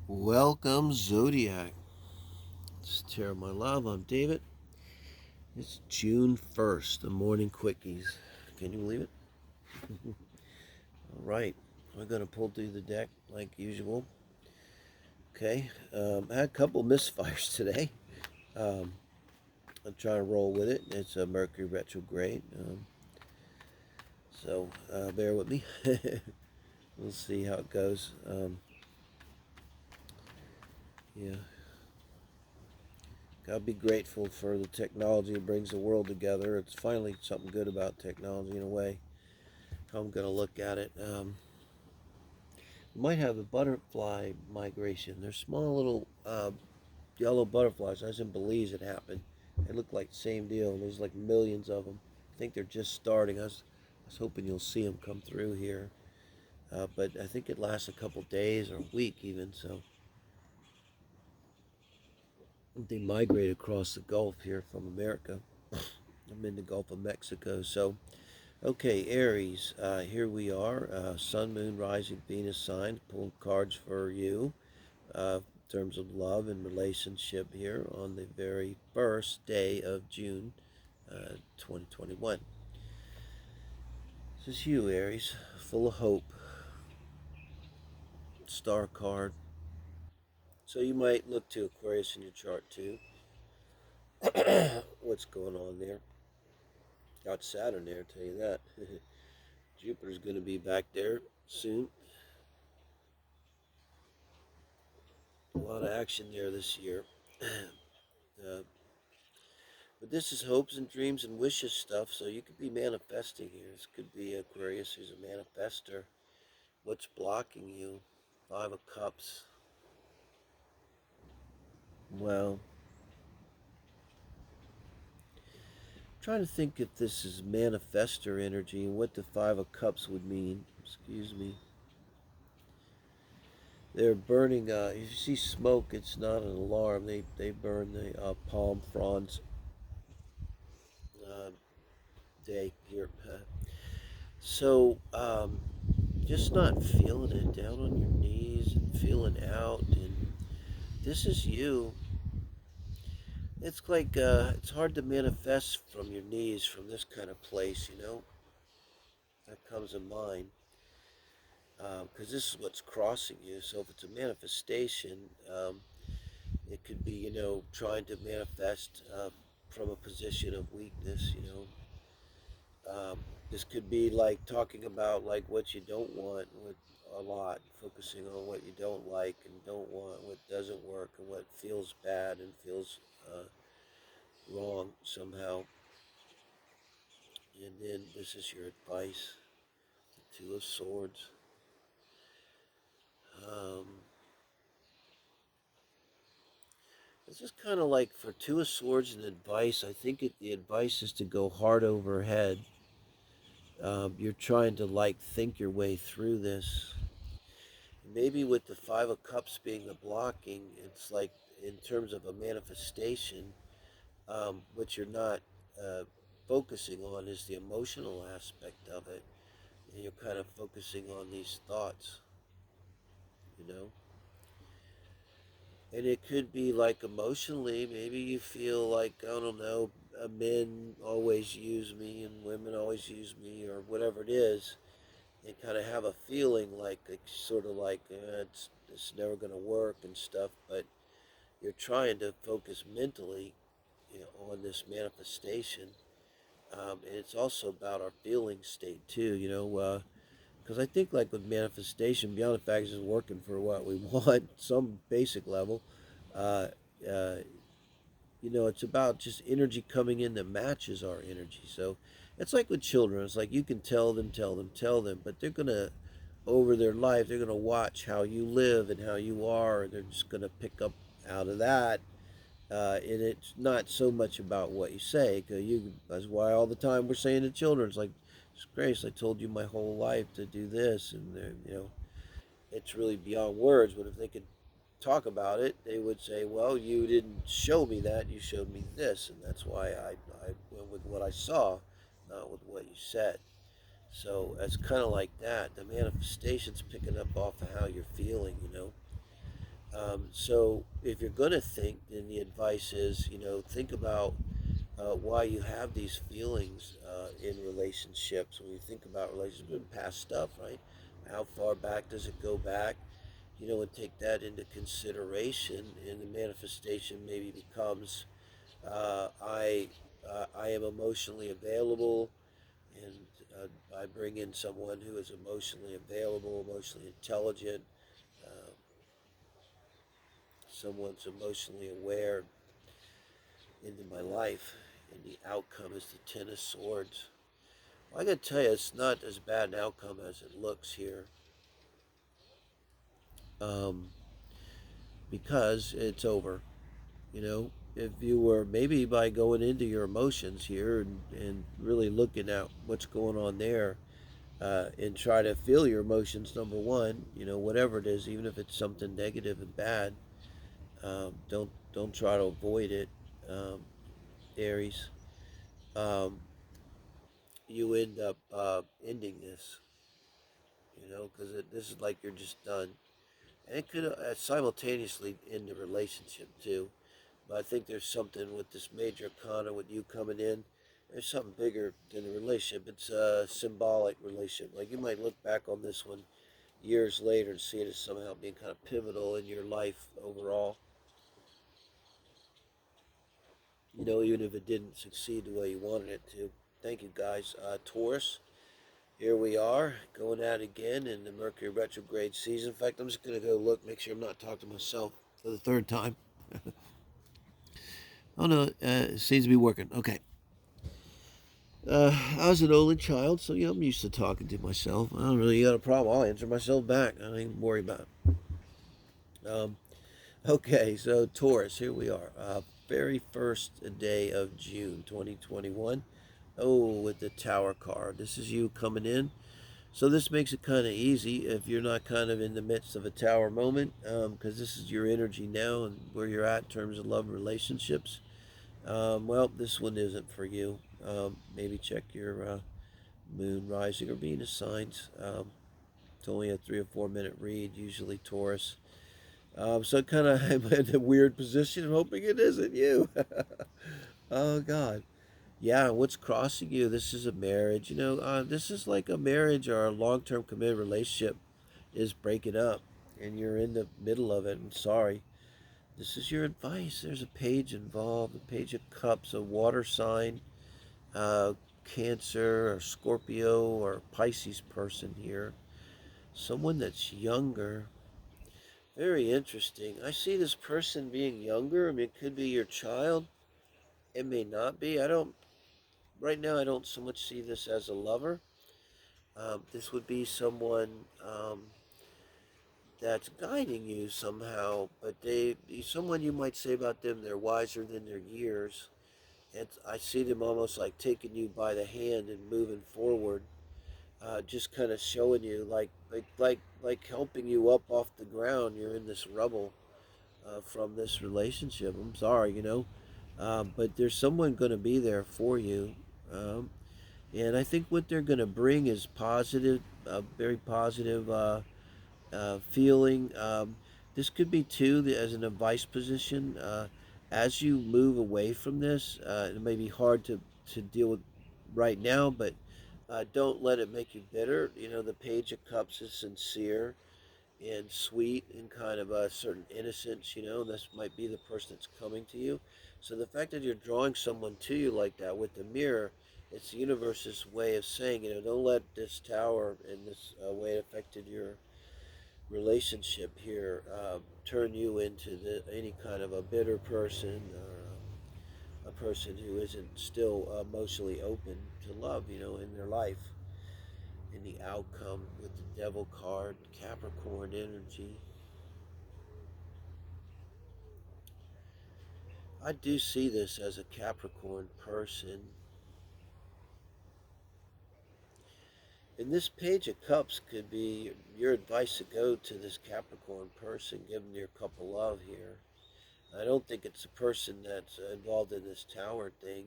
Welcome, Zodiac. It's Tarotmylove. I'm David. It's June 1st, the Morning Quickies. Can you believe it? All right. I'm going to pull through the deck like usual. Okay. I had a couple misfires today. Um, I'm trying to roll with it. It's a Mercury retrograde. So bear with me. We'll see how it goes. Yeah. Gotta be grateful for the technology that brings the world together. It's finally something good about technology in a way. How I'm going to look at it. We might have a butterfly migration. They're small little yellow butterflies. I was in Belize, it happened. They look like the same deal. There's like millions of them. I think they're just starting. I was hoping you'll see them come through here. But I think it lasts a couple days or a week even. So they migrate across the Gulf here from America. I'm in the Gulf of Mexico. So, okay, Aries, here we are. Sun, Moon, Rising, Venus sign. Pull cards for you. In terms of love and relationship here on the very first day of June 2021. This is you, Aries, full of hope. Star card. So you might look to Aquarius in your chart too. What's going on there? Got Saturn there, I'll tell you that. Jupiter's going to be back there soon. A lot of action there this year. uh, But this is hopes and dreams and wishes stuff, so you could be manifesting here. This could be Aquarius who's a manifester. What's blocking you? Five of Cups. Well, I'm trying to think if this is manifester energy and what the Five of Cups would mean. Excuse me. They're burning, if you see smoke, it's not an alarm. They burn the palm fronds uh, day here. So, just not feeling it, down on your knees and feeling out. And this is you. It's like it's hard to manifest from your knees from this kind of place, you know. That comes in mind because this is what's crossing you. So if it's a manifestation, it could be, you know, trying to manifest from a position of weakness, you know. This could be like talking about like what you don't want with a lot, focusing on what you don't like and don't want, what doesn't work, and what feels bad and feels wrong somehow. And then this is your advice, the Two of Swords. Um, it's just kind of like for Two of Swords and advice. I think the advice is to go hard over head. You're trying to like think your way through this. Maybe with the Five of Cups being the blocking, it's like in terms of a manifestation, what you're not uh, focusing on is the emotional aspect of it. And you're kind of focusing on these thoughts, you know? And it could be like emotionally, maybe you feel like, I don't know, men always use me and women always use me or whatever it is. And kind of have a feeling like sort of like it's never going to work and stuff, but you're trying to focus mentally, you know, on this manifestation. And it's also about our feeling state too, you know, because I think like with manifestation, beyond the fact it's working for what we want, some basic level, uh, uh, you know, it's about just energy coming in that matches our energy. So it's like with children. It's like you can tell them, but they're going to, over their life, they're going to watch how you live and how you are, and they're just going to pick up out of that. And it's not so much about what you say, because that's why all the time we're saying to children, it's like, Grace, I told you my whole life to do this, and you know, it's really beyond words. But if they could talk about it, they would say, well, you didn't show me that, you showed me this, and that's why I went with what I saw, not with what you said. So it's kind of like that. The manifestation's picking up off of how you're feeling, you know. So if you're going to think, then the advice is, you know, think about why you have these feelings in relationships. When you think about relationships and past stuff, right? How far back does it go back? You know, and take that into consideration, and the manifestation maybe becomes I am emotionally available, and I bring in someone who is emotionally available, emotionally intelligent, uh, someone's emotionally aware into my life, and the outcome is the Ten of Swords. Well, I gotta tell you, it's not as bad an outcome as it looks here, um, because it's over. You know, if you were maybe by going into your emotions here and really looking at what's going on there, and try to feel your emotions. Number one, you know, whatever it is, even if it's something negative and bad, don't try to avoid it, um, Aries. Um, you end up ending this, you know, because this is like you're just done. And it could simultaneously end the relationship too. But I think there's something with this major arcana with you coming in. There's something bigger than a relationship. It's a symbolic relationship. Like you might look back on this one years later and see it as somehow being kind of pivotal in your life overall. You know, even if it didn't succeed the way you wanted it to. Thank you, guys. Taurus, here we are, going at it again in the Mercury retrograde season. In fact, I'm just going to go look, make sure I'm not talking to myself for the third time. Oh, no, it seems to be working. Okay. I was an only child, so, you know, I'm used to talking to myself. I don't really got a problem. I'll answer myself back. I don't even worry about it. Okay, so Taurus, here we are. Very first day of June 2021. Oh, with the Tower card. This is you coming in. So this makes it kind of easy if you're not kind of in the midst of a Tower moment, because this is your energy now and where you're at in terms of love relationships. Well, this one isn't for you. Maybe check your moon, rising, or Venus signs. It's only a 3 or 4 minute read, usually Taurus. So kind of I'm in a weird position, hoping it isn't you. Oh God, yeah. What's crossing you? This is a marriage. You know, this is like a marriage or a long-term committed relationship is breaking up, and you're in the middle of it. I'm sorry. This is your advice. There's a page involved, a page of cups, a water sign, uh, Cancer or Scorpio or Pisces person here. Someone that's younger. Very interesting. I see this person being younger. I mean, it could be your child. It may not be. Right now, I don't so much see this as a lover. This would be someone that's guiding you somehow, but someone you might say about them, they're wiser than their years. And I see them almost like taking you by the hand and moving forward, just kind of showing you like helping you up off the ground. You're in this rubble from this relationship. I'm sorry, you know, but there's someone going to be there for you, um, and I think what they're going to bring is positive, very positive feeling. This could be too as an advice position. As you move away from this, it may be hard to deal with right now, but don't let it make you bitter. You know, the Page of Cups is sincere and sweet and kind of a certain innocence, you know, this might be the person that's coming to you. So the fact that you're drawing someone to you like that with the mirror, it's the universe's way of saying, you know, don't let this tower and this way it affected your relationship here turn you into any kind of a bitter person or a person who isn't still emotionally open to love, you know, in their life. In the outcome with the Devil card, Capricorn energy. I do see this as a Capricorn person. And this Page of Cups could be your advice to go to this Capricorn person, give them your cup of love here. I don't think it's a person that's involved in this tower thing.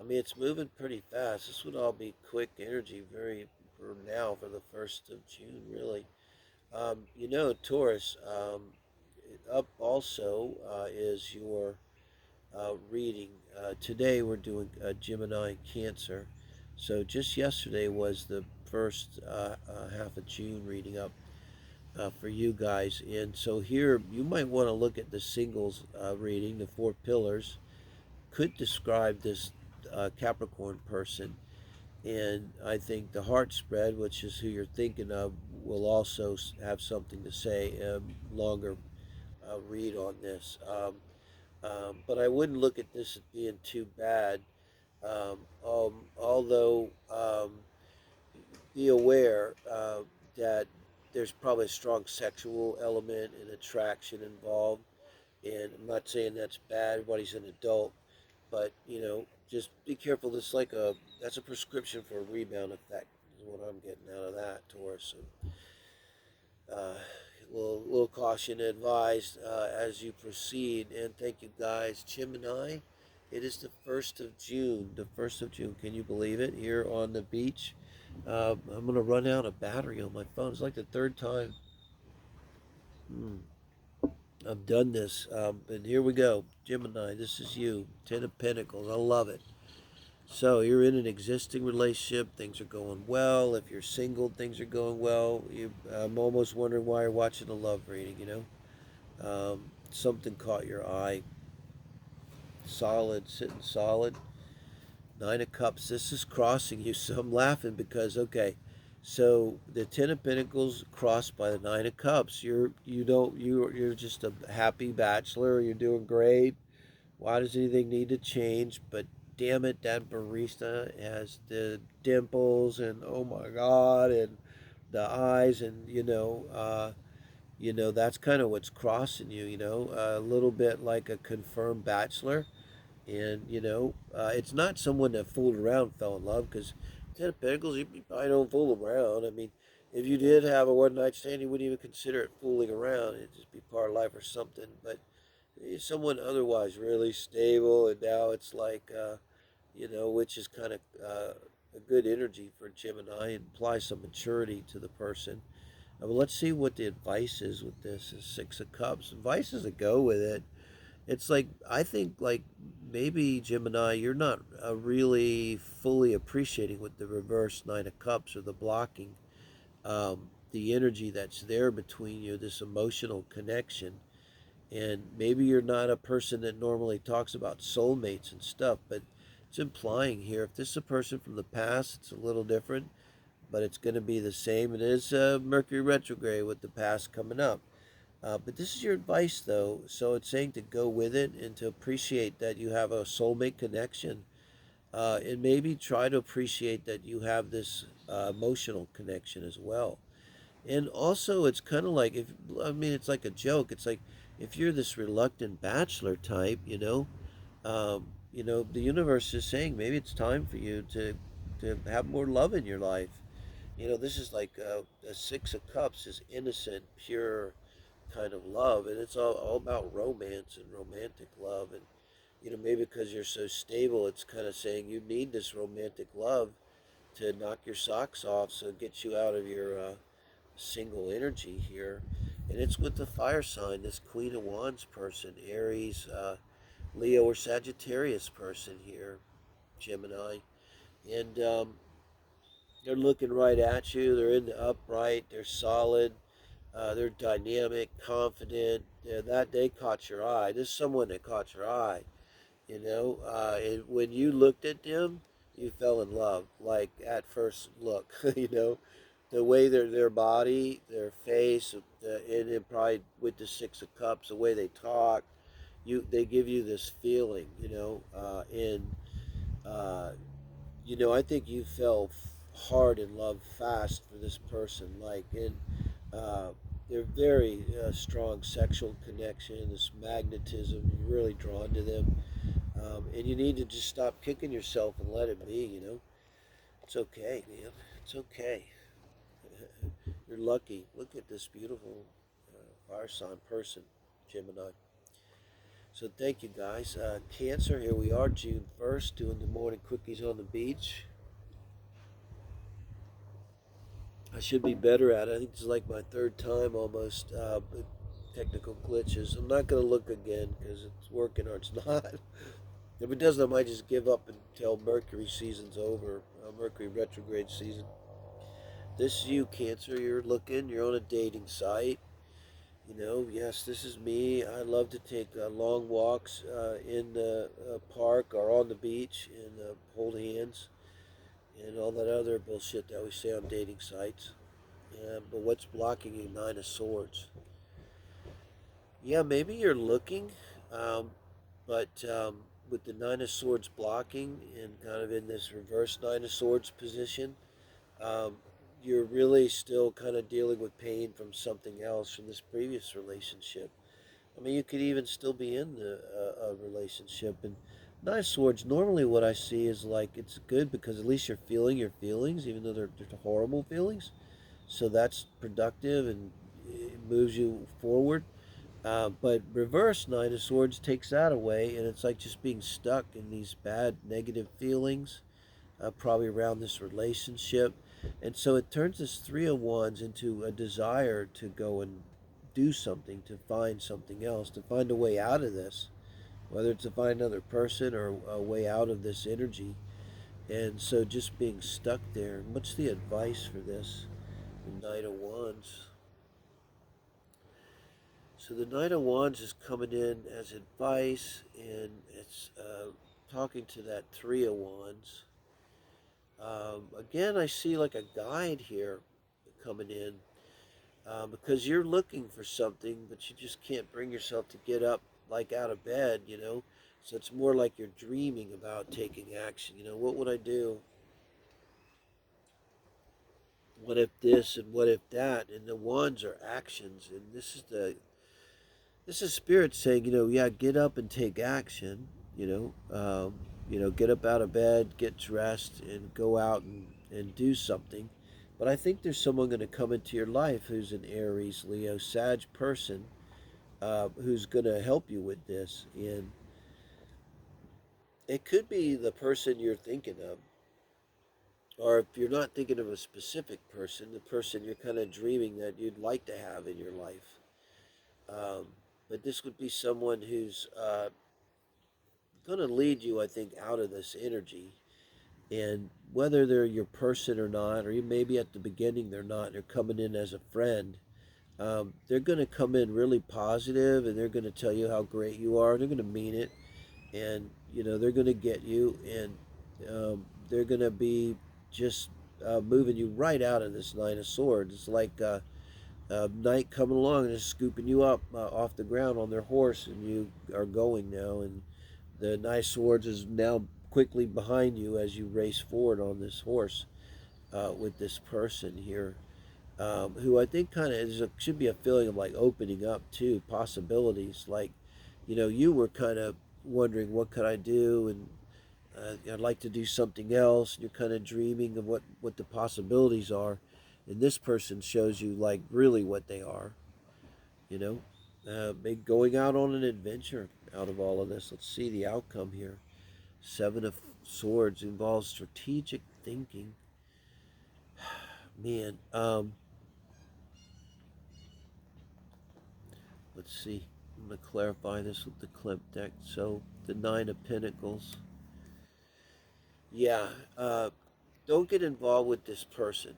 I mean, it's moving pretty fast. This would all be quick energy, very for now, for the 1st of June, really. You know, Taurus, up also is your reading. Today we're doing Gemini and Cancer. So just yesterday was the first half of June reading up for you guys. And so here you might want to look at the singles reading, the four pillars. Could describe this Capricorn person. And I think the heart spread, which is who you're thinking of, will also have something to say. Longer read on this. But I wouldn't look at this as being too bad. Although be aware that there's probably a strong sexual element and attraction involved. And I'm not saying that's bad. Everybody's an adult, but just be careful. This like that's a prescription for a rebound effect. Is what I'm getting out of that, Taurus. So, little caution advised as you proceed. And thank you guys, Gemini. It is the 1st of June. The 1st of June. Can you believe it? Here on the beach. I'm gonna run out of battery on my phone. It's like the third time I've done this. And here we go, Gemini. This is you. 10 of Pentacles. I love it. So you're in an existing relationship. Things are going well. If you're single, things are going well. I'm almost wondering why you're watching a love reading. Something caught your eye. Solid, sitting solid. 9 of Cups. This is crossing you. So I'm laughing because okay. So the 10 of Pentacles crossed by the 9 of Cups. You're just a happy bachelor. You're doing great. Why does anything need to change? But damn it, that barista has the dimples and oh my God, and the eyes, and that's kind of what's crossing you. A little bit like a confirmed bachelor, and it's not someone that fooled around, fell in love, because 10 of Pentacles, you probably don't fool around. I mean, if you did have a one night stand, you wouldn't even consider it fooling around. It'd just be part of life or something. But someone otherwise really stable, and now it's like which is kind of a good energy for Gemini, and apply some maturity to the person. But let's see what the advice is with this. Is 6 of Cups. Advice is to go with it. It's like, I think, like, maybe Gemini, you're not really fully appreciating with the reverse 9 of Cups, or the blocking, the energy that's there between you, this emotional connection. And maybe you're not a person that normally talks about soulmates and stuff, but it's implying here, if this is a person from the past, it's a little different, but it's going to be the same. It is Mercury retrograde with the past coming up. But this is your advice, though. So it's saying to go with it and to appreciate that you have a soulmate connection. And maybe try to appreciate that you have this emotional connection as well. And also, it's kind of like, it's like a joke. It's like, if you're this reluctant bachelor type, the universe is saying maybe it's time for you to have more love in your life. This is like a 6 of Cups is innocent, pure kind of love, and it's all about romance and romantic love. And maybe because you're so stable, it's kind of saying you need this romantic love to knock your socks off, so it gets you out of your single energy here. And it's with the fire sign, this Queen of Wands person, Aries, Leo, or Sagittarius person here, Gemini. And they're looking right at you. They're in the upright. They're solid. They're dynamic, confident. That they caught your eye. This is someone that caught your eye. And when you looked at them, you fell in love, like at first look. The way their body, their face, and then probably with the 6 of Cups, the way they talk, they give you this feeling. And I think you fell hard in love fast for this person. And uh, they're very strong sexual connection, this magnetism. You're really drawn to them, and you need to just stop kicking yourself and let it be. It's okay, man. It's okay. You're lucky. Look at this beautiful fire sign person, Gemini. So thank you, guys. Cancer, here we are, June 1st, doing the morning quickies on the beach. I should be better at it. I think this is like my third time almost. But technical glitches. I'm not going to look again because it's working or it's not. If it doesn't, I might just give up until Mercury season's over, Mercury retrograde season. This is you, Cancer. You're looking, you're on a dating site. You know, yes, this is me. I love to take long walks in the park or on the beach and hold hands and all that other bullshit that we say on dating sites. Yeah, but what's blocking you? Nine of Swords. Yeah, maybe you're looking, um, but with the Nine of Swords blocking and kind of in this reverse Nine of Swords position, um, you're really still kind of dealing with pain from something else from this previous relationship. I mean, you could even still be in a relationship. And Nine of Swords, normally what I see is like it's good because at least you're feeling your feelings, even though they're horrible feelings. So that's productive and it moves you forward. But reverse Nine of Swords takes that away, and it's like just being stuck in these bad negative feelings, probably around this relationship. And so it turns this Three of Wands into a desire to go and do something, to find something else, to find a way out of this, whether it's to find another person or a way out of this energy. And so just being stuck there. What's the advice for this? The Knight of Wands. So the Knight of Wands is coming in as advice, and it's talking to that Three of Wands. Again, I see like a guide here coming in because you're looking for something, but you just can't bring yourself to get up like out of bed, you know. So it's more like you're dreaming about taking action. You know, what would I do? What if this and what if that? And the wands are actions, and this is spirit saying, you know, yeah, get up and take action. You know, get up out of bed, get dressed, and go out and do something. But I think there's someone going to come into your life who's an Aries, Leo, Sag person who's going to help you with this. And it could be the person you're thinking of. Or if you're not thinking of a specific person, the person you're kind of dreaming that you'd like to have in your life. Um, but this would be someone who's going to lead you, I think, out of this energy. And whether they're your person or not, or maybe at the beginning they're not, they're coming in as a friend, they're going to come in really positive and they're going to tell you how great you are. They're going to mean it. And, you know, they're going to get you and they're going to be just moving you right out of this Nine of Swords. It's like a knight coming along and just scooping you up off the ground on their horse, and you are going now. And the Knight of Swords is now quickly behind you as you race forward on this horse with this person here, who I think kind of should be a feeling of like opening up to possibilities. Like, you know, you were kind of wondering what could I do, and I'd like to do something else. And you're kind of dreaming of what the possibilities are, and this person shows you like really what they are. You know, going out on an adventure out of all of this. Let's see the outcome here. Seven of Swords involves strategic thinking. Man, let's see. I'm going to clarify this with the Klimt deck. So, the Nine of Pentacles. Yeah, don't get involved with this person,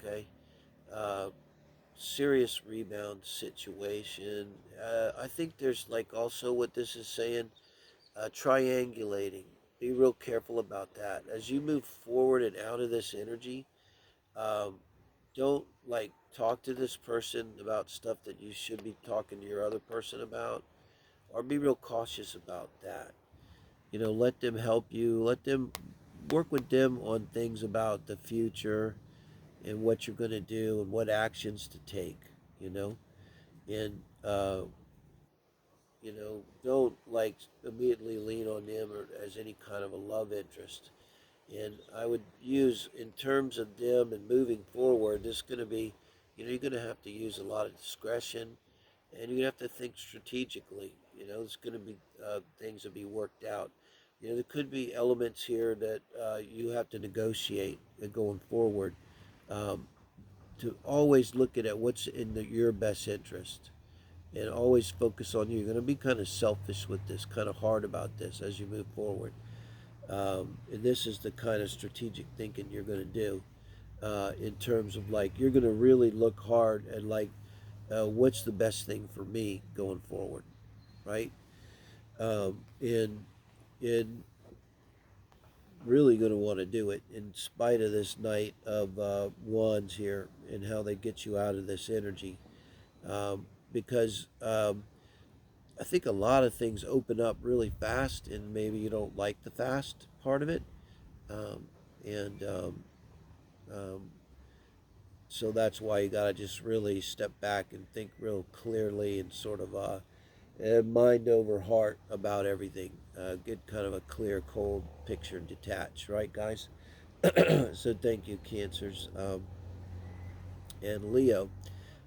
okay? Uh, Serious rebound situation. I think there's like also what this is saying, triangulating. Be real careful about that. As you move forward and out of this energy, um, don't like talk to this person about stuff that you should be talking to your other person about, or be real cautious about that. You know, let them help you, let them work with them on things about the future and what you're going to do and what actions to take, you know, and you know, don't like immediately lean on them or as any kind of a love interest. And I would use, in terms of them and moving forward, this is going to be, you know, you're going to have to use a lot of discretion, and you have to think strategically. You know, it's going to be things to be worked out. You know, there could be elements here that you have to negotiate going forward. Um, to always look at what's in your best interest and always focus on you. You're going to be kind of selfish with this, kind of hard about this as you move forward. And this is the kind of strategic thinking you're going to do in terms of like, you're going to really look hard at like, what's the best thing for me going forward, right? And really going to want to do it in spite of this Knight of Wands here and how they get you out of this energy. Because I think a lot of things open up really fast, and maybe you don't like the fast part of it. Um, and um, so that's why you got to just really step back and think real clearly and sort of mind over heart about everything. Get kind of a clear, cold picture and detach, right, guys? So thank you, Cancers. And Leo,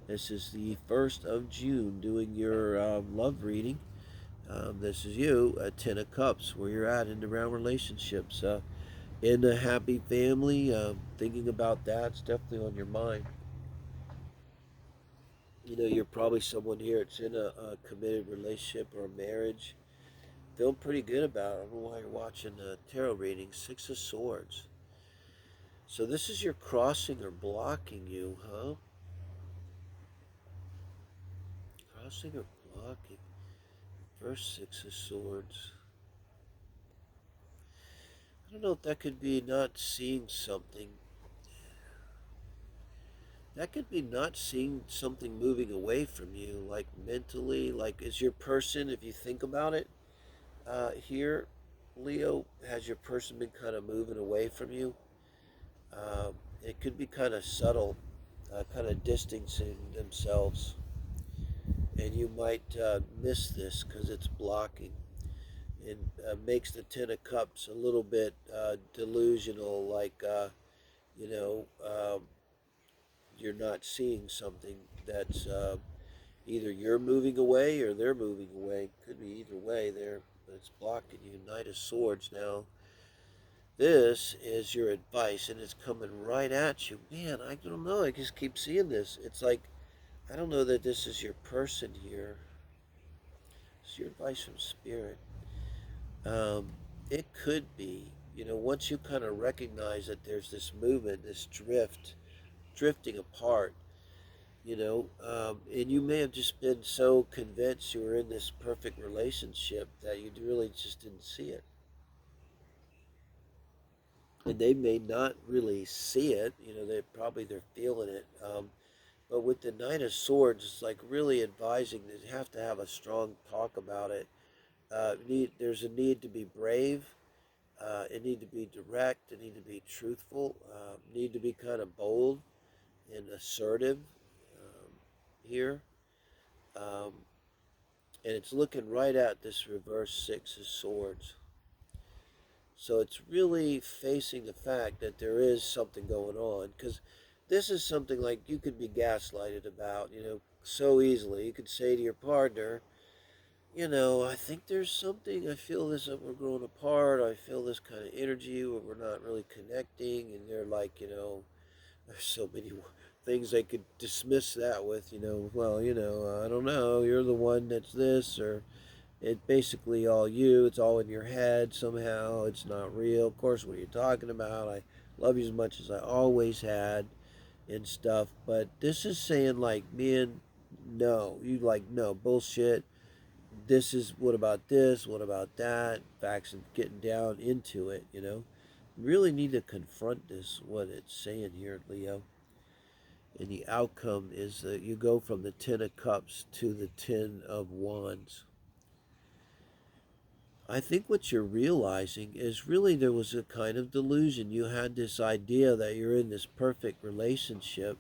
this is the 1st of June doing your love reading. This is you at 10 of Cups, where you're at in around relationships. In a happy family, thinking about that, it's definitely on your mind. You know, you're probably someone here that's in a committed relationship or a marriage. Feeling pretty good about it. I don't know why you're watching tarot reading. 6 of Swords. So this is your crossing or blocking you, huh? Crossing or blocking. First 6 of Swords. I don't know if that could be not seeing something. That could be not seeing something moving away from you, like mentally, like is your person, if you think about it, here, Leo, has your person been kind of moving away from you? It could be kind of subtle, kind of distancing themselves, and you might miss this because it's blocking. It makes the 10 of Cups a little bit delusional, like, you know, you're not seeing something that's either you're moving away or they're moving away. Could be either way there, but it's blocking you. Knight of Swords now. This is your advice, and it's coming right at you. Man, I don't know. I just keep seeing this. It's like, I don't know that this is your person here. It's your advice from Spirit. Um, it could be, once you kind of recognize that there's this movement, this drifting apart, and you may have just been so convinced you were in this perfect relationship that you really just didn't see it. And they may not really see it, they're feeling it. But with the Knight of Swords, it's like really advising that you have to have a strong talk about it. There's a need to be brave. It need to be direct. It need to be truthful. Need to be kind of bold and assertive here. Um, and it's looking right at this reverse 6 of Swords. So it's really facing the fact that there is something going on, because this is something like you could be gaslighted about, so easily. You could say to your partner, I think there's something, I feel this, that we're growing apart, I feel this kind of energy where we're not really connecting, and they're like, there's so many things they could dismiss that with, well, I don't know, you're the one that's this, or it's basically all you. It's all in your head somehow. It's not real. Of course, what are you talking about? I love you as much as I always had and stuff. But this is saying like, man, no. You like, no, bullshit. This is, what about this? What about that? Facts, and getting down into it, Really need to confront this, what it's saying here, Leo. And the outcome is that you go from the 10 of Cups to the 10 of Wands. I think what you're realizing is really there was a kind of delusion. You had this idea that you're in this perfect relationship,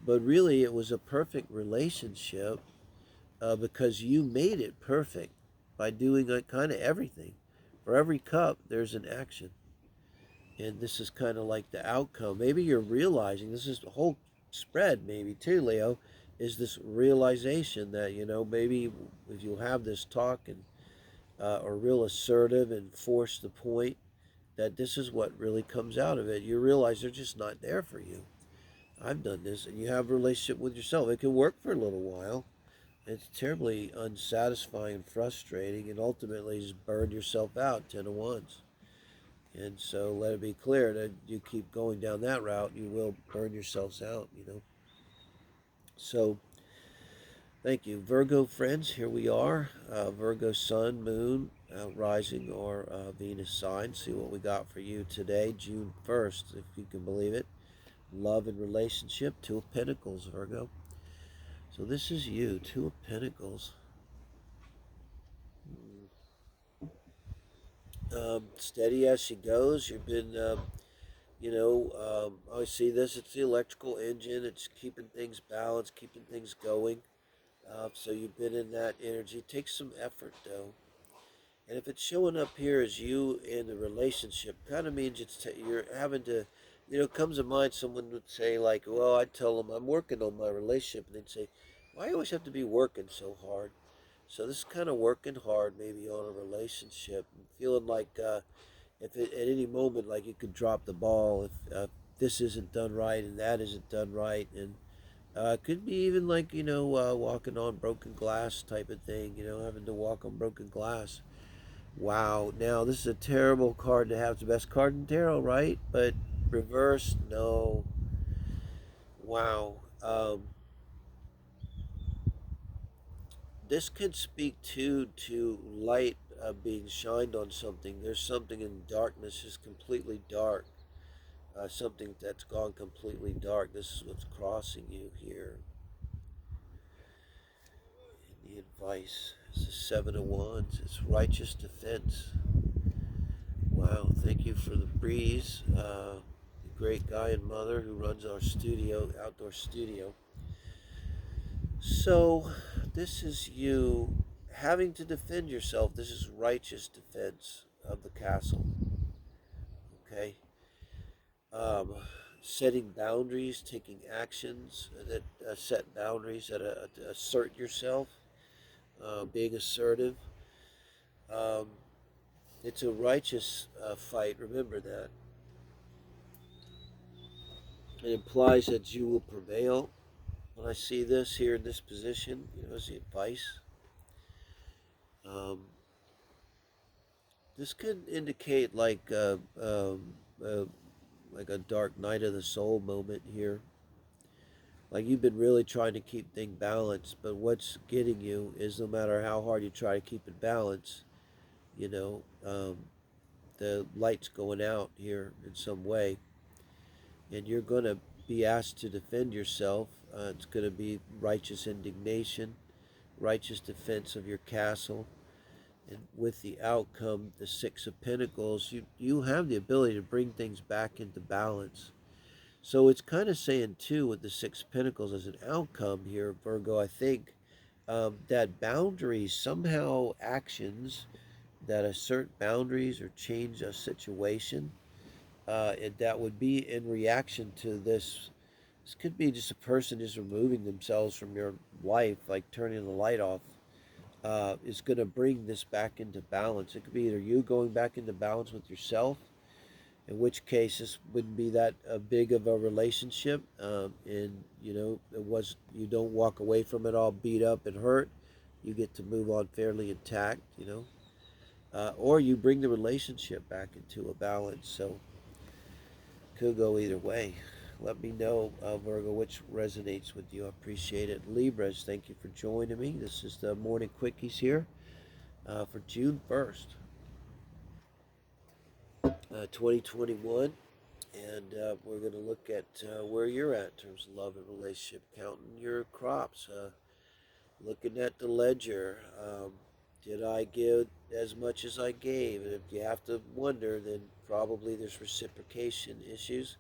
but really it was a perfect relationship because you made it perfect by doing kind of everything. For every cup, there's an action. And this is kind of like the outcome. Maybe you're realizing, this is the whole spread maybe too, Leo, is this realization that, maybe if you have this talk and are real assertive and force the point, that this is what really comes out of it. You realize they're just not there for you. I've done this, and you have a relationship with yourself. It can work for a little while. It's terribly unsatisfying and frustrating, and ultimately just burn yourself out 10 of wands. And so let it be clear that you keep going down that route, you will burn yourselves out, you know. So thank you. Virgo friends, here we are. Virgo sun, moon, rising, or Venus sign. See what we got for you today, June 1st, if you can believe it. Love and relationship, Two of Pentacles, Virgo. So this is you, Two of Pentacles. Steady as she goes. You've been, I see this. It's the electrical engine. It's keeping things balanced, keeping things going. So you've been in that energy. It takes some effort, though. And if it's showing up here as you in the relationship, kind of means you're having to, comes to mind someone would say like, well, I'd tell them I'm working on my relationship. And they'd say, why do you always have to be working so hard? So this is kind of working hard maybe on a relationship, and feeling like if it, at any moment, like you could drop the ball if this isn't done right and that isn't done right. And it could be even like, walking on broken glass type of thing, having to walk on broken glass. Wow. Now, this is a terrible card to have. It's the best card in tarot, right? But reverse, no. Wow. This could speak to light being shined on something. There's something in darkness, is completely dark. Something that's gone completely dark. This is what's crossing you here. And the advice is the Seven of Wands. It's righteous defense. Wow, thank you for the breeze. The great guy and mother who runs our studio, outdoor studio. So, this is you having to defend yourself. This is righteous defense of the castle. Okay? Um, Setting boundaries, taking actions that set boundaries that assert yourself, being assertive. Um, it's a righteous fight, remember that. It implies that you will prevail. When I see this here in this position, as the advice, um, this could indicate like a dark night of the soul moment here. Like you've been really trying to keep things balanced, but what's getting you is no matter how hard you try to keep it balanced, you know, um, the light's going out here in some way, and you're going to be asked to defend yourself. It's going to be righteous indignation, righteous defense of your castle. And with the outcome, the Six of Pentacles, you have the ability to bring things back into balance. So it's kind of saying, too, with the Six of Pentacles as an outcome here, Virgo, I think that boundaries, somehow actions that assert boundaries or change a situation, that would be in reaction to this. This could be just a person just removing themselves from your life, like turning the light off, is going to bring this back into balance. It could be either you going back into balance with yourself, in which case this wouldn't be that big of a relationship, and you don't walk away from it all beat up and hurt. You get to move on fairly intact, or you bring the relationship back into a balance. So could go either way. Let me know, Virgo, which resonates with you. I appreciate it. Libras, thank you for joining me. This is the Morning Quickies here for June 1st, 2021. And we're going to look at where you're at in terms of love and relationship, counting your crops, looking at the ledger. Did I give as much as I gave? And if you have to wonder, then probably there's reciprocation issues.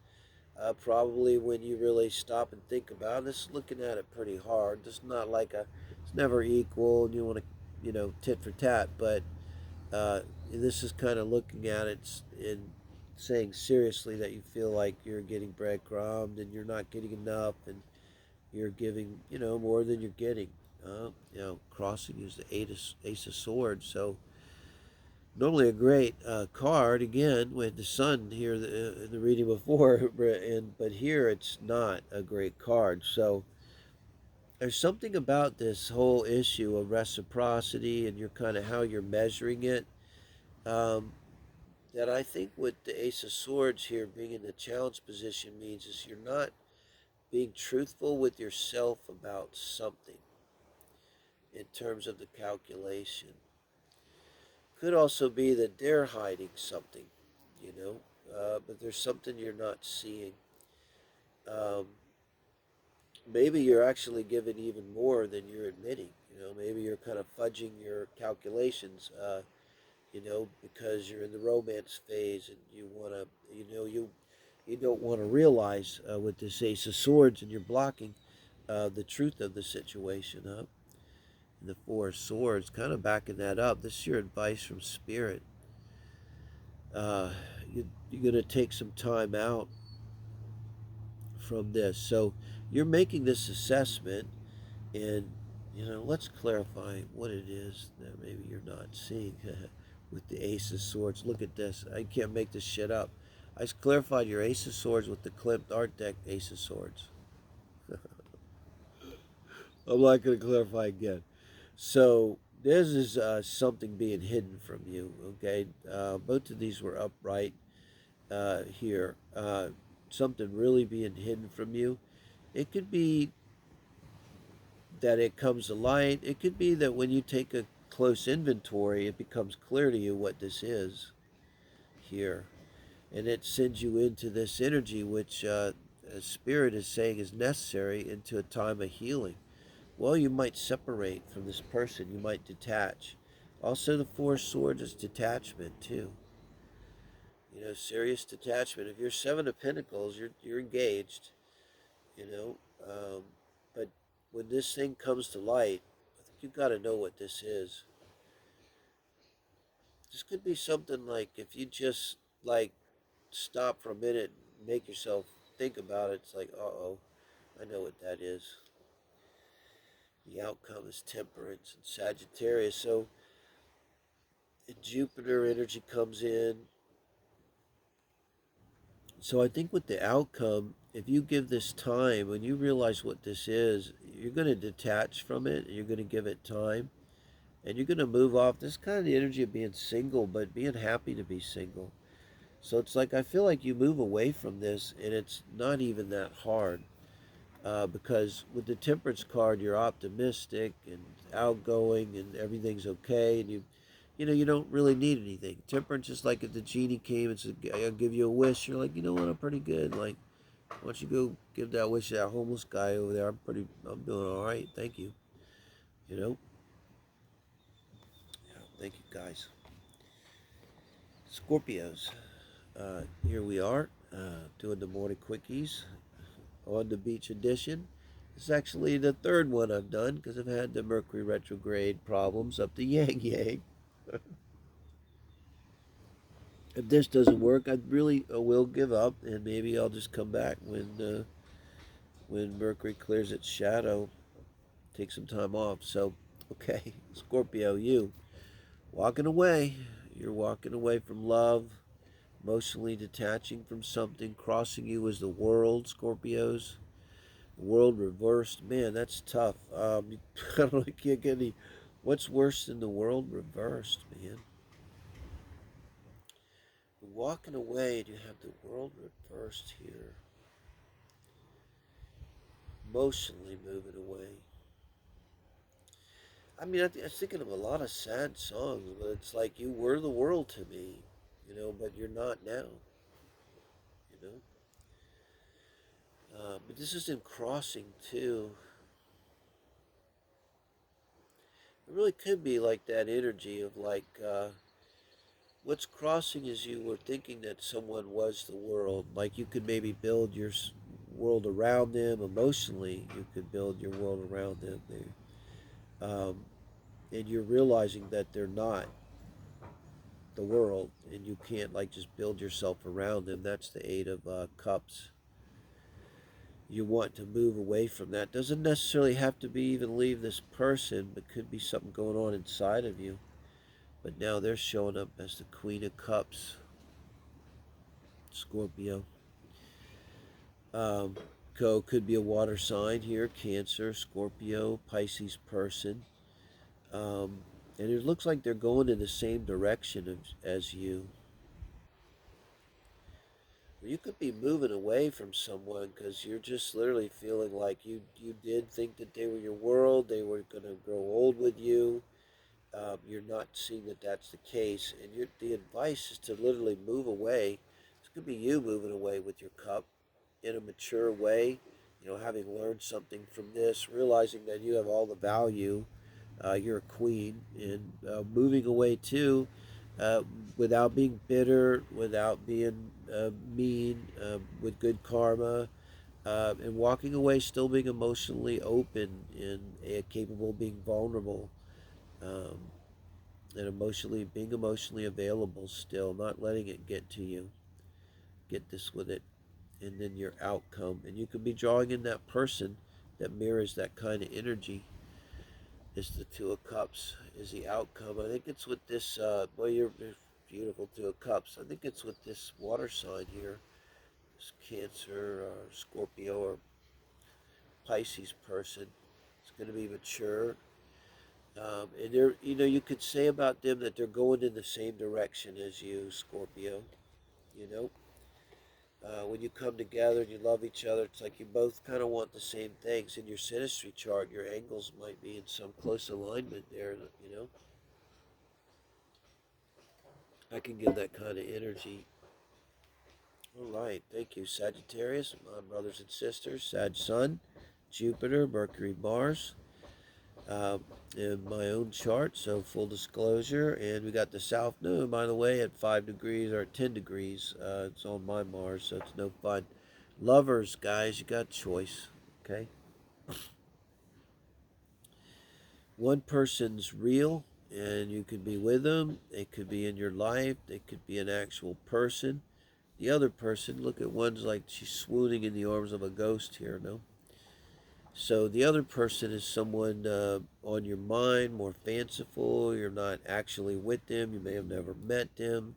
Probably when you really stop and think about this, looking at it pretty hard. It's not like it's never equal, and you want to, tit for tat. But this is kind of looking at it and saying seriously that you feel like you're getting breadcrumbed and you're not getting enough, and you're giving, more than you're getting. Crossing is the Ace of Swords. So Normally a great card, again, with the sun here in the reading before, but here it's not a great card. So there's something about this whole issue of reciprocity and your kind of how you're measuring it, um, that I think what the Ace of Swords here being in the challenge position means is you're not being truthful with yourself about something in terms of the calculation. Could also be that they're hiding something, you know, but there's something you're not seeing. Um, Maybe you're actually giving even more than you're admitting. You know, maybe you're kind of fudging your calculations, you know, because you're in the romance phase and you want to, you don't want to realize with this Ace of Swords and you're blocking the truth of the situation up. And the Four of Swords, kind of backing that up. This is your advice from Spirit. Uh, you're going to take some time out from this. So you're making this assessment, and, let's clarify what it is that maybe you're not seeing with the Ace of Swords. Look at this. I can't make this shit up. I just clarified your Ace of Swords with the Klimt Art Deck Ace of Swords. I'm not going to clarify again. So this is something being hidden from you, okay? Both of these were upright here. Something really being hidden from you. It could be that it comes to light. It could be that when you take a close inventory, it becomes clear to you what this is here. And it sends you into this energy, which Spirit is saying is necessary, into a time of healing. Well, you might separate from this person. You might detach. Also, the Four of Swords is detachment, too. You know, serious detachment. If you're Seven of Pentacles, you're engaged, you know. But when this thing comes to light, I think you've got to know what this is. This could be something like if you just like stop for a minute and make yourself think about it. It's like, uh-oh, I know what that is. The outcome is Temperance and Sagittarius. So Jupiter energy comes in. So I think with the outcome, if you give this time, when you realize what this is, you're going to detach from it. You're going to give it time. And you're going to move off. This is kind of the energy of being single, but being happy to be single. So it's like I feel like you move away from this, and it's not even that hard. Because with the Temperance card, you're optimistic and outgoing, and everything's okay, and you don't really need anything. Temperance is like if the genie came and said, "I'll give you a wish," you're like, you know what, I'm pretty good. Like, why don't you go give that wish to that homeless guy over there? I'm doing all right, thank you. You know, yeah, thank you guys. Scorpios, here we are doing the morning quickies on the beach edition. It's actually the third one I've done because I've had the Mercury retrograde problems up the yang yang. If this doesn't work, I really will give up, and maybe I'll just come back when Mercury clears its shadow, take some time off. So, okay, Scorpio, you walking away. You're walking away from love, emotionally detaching from something. Crossing you is the world, Scorpios. World reversed, man, that's tough. I don't know, I can't get any. What's worse than the world reversed, man? Walking away, and you have the world reversed here. Emotionally moving away. I mean, I was thinking of a lot of sad songs, but it's like you were the world to me, but you're not now, you know. But this is in crossing too. It really could be like that energy of like. What's crossing is you were thinking that someone was the world. Like you could maybe build your world around them emotionally. You could build your world around them. And you're realizing that they're not the world, and you can't like just build yourself around them. That's the Eight of Cups. You want to move away from that. Doesn't necessarily have to be even leave this person, but could be something going on inside of you. But now they're showing up as the Queen of Cups, Scorpio. Could be a water sign here, Cancer, Scorpio, Pisces person. Um, and it looks like they're going in the same direction as you. You could be moving away from someone because you're just literally feeling like you did think that they were your world, they were going to grow old with you. You're not seeing that that's the case, and the advice is to literally move away. This could be you moving away with your cup in a mature way, having learned something from this, realizing that you have all the value. You're a queen, and moving away too, uh, without being bitter, without being mean, with good karma, and walking away still being emotionally open and capable of being vulnerable. Um, and being emotionally available still, not letting it get to you. Get this with it, and then your outcome. And you could be drawing in that person that mirrors that kind of energy. Is the Two of Cups, is the outcome. I think it's with this, you're beautiful Two of Cups. I think it's with this water sign here, this Cancer or Scorpio or Pisces person. It's going to be mature. And they're, you could say about them that they're going in the same direction as you, Scorpio. You know, when you come together and you love each other, it's like you both kind of want the same things. In your synastry chart, your angles might be in some close alignment there. I can give that kind of energy. All right, thank you, Sagittarius, my brothers and sisters. Sag Sun, Jupiter, Mercury, Mars. In my own chart, so full disclosure. And we got the South Node, by the way, at 5 degrees or 10 degrees. It's on my Mars, so it's no fun. Lovers, guys, you got choice, okay? One person's real, and you could be with them. They could be in your life. They could be an actual person. The other person, look at one's like she's swooning in the arms of a ghost here, no? So the other person is someone on your mind, more fanciful. You're not actually with them. You may have never met them.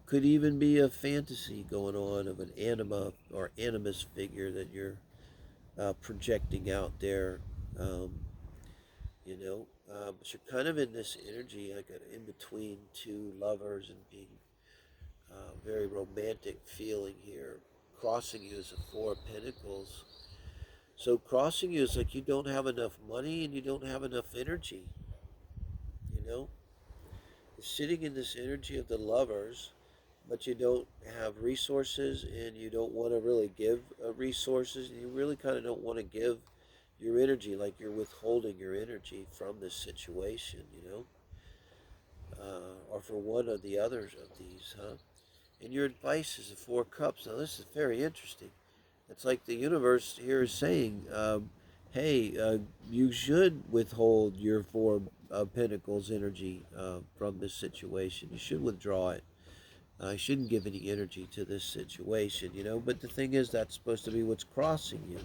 Could even be a fantasy going on of an anima or animus figure that you're projecting out there. Um, but you're kind of in this energy, like in between two lovers and being very romantic feeling here. Crossing you is a Four of Pentacles. So crossing you is like you don't have enough money and you don't have enough energy. You know, you're sitting in this energy of the lovers, but you don't have resources and you don't want to really give resources. And you really kind of don't want to give your energy, like you're withholding your energy from this situation. Or for one or the others of these, huh? And your advice is the Four Cups. Now this is very interesting. It's like the universe here is saying, hey, you should withhold your Four Pentacles energy from this situation. You should withdraw it. You shouldn't give any energy to this situation, But the thing is, that's supposed to be what's crossing you.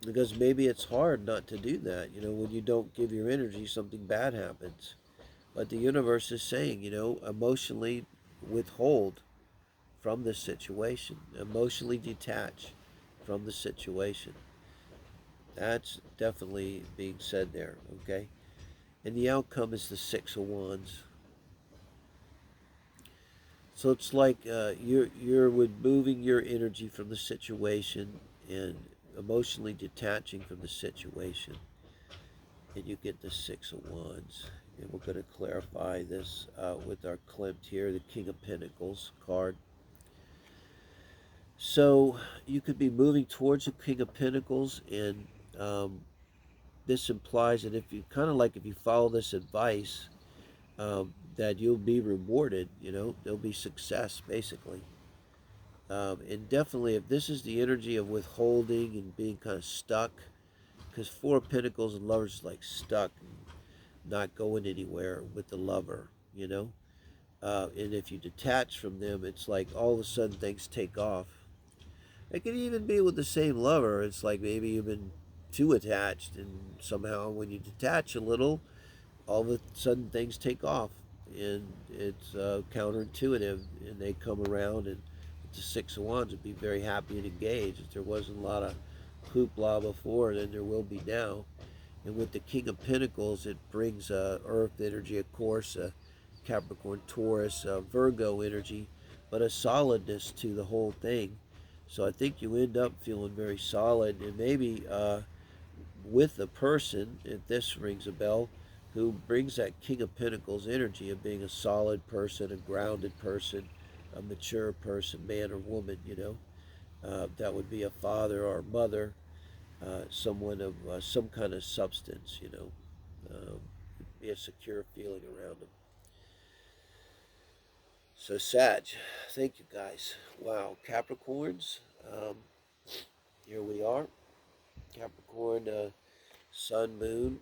Because maybe it's hard not to do that. When you don't give your energy, something bad happens. But the universe is saying, emotionally withhold from this situation, emotionally detach from the situation. That's definitely being said there, okay? And the outcome is the Six of Wands. So it's like you're moving your energy from the situation and emotionally detaching from the situation, and you get the Six of Wands. And we're going to clarify this with our Klimt here, the King of Pentacles card. So you could be moving towards the King of Pentacles, and this implies that if you follow this advice, that you'll be rewarded. There'll be success, basically. And definitely, if this is the energy of withholding and being kind of stuck, because Four of Pentacles and Lovers is like stuck, and not going anywhere with the lover, and if you detach from them, it's like all of a sudden things take off. It could even be with the same lover. It's like maybe you've been too attached, and somehow when you detach a little, all of a sudden things take off, and it's counterintuitive, and they come around, and with the Six of Wands would be very happy and engaged. If there wasn't a lot of hoopla before, then there will be now. And with the King of Pentacles, it brings Earth energy, of course, Capricorn, Taurus, Virgo energy, but a solidness to the whole thing. So I think you end up feeling very solid, and maybe with a person, if this rings a bell, who brings that King of Pentacles energy of being a solid person, a grounded person, a mature person, man or woman, that would be a father or a mother, someone of some kind of substance, be a secure feeling around them. So, Sag, thank you guys. Wow, Capricorns, um, here we are. Capricorn, Sun, Moon,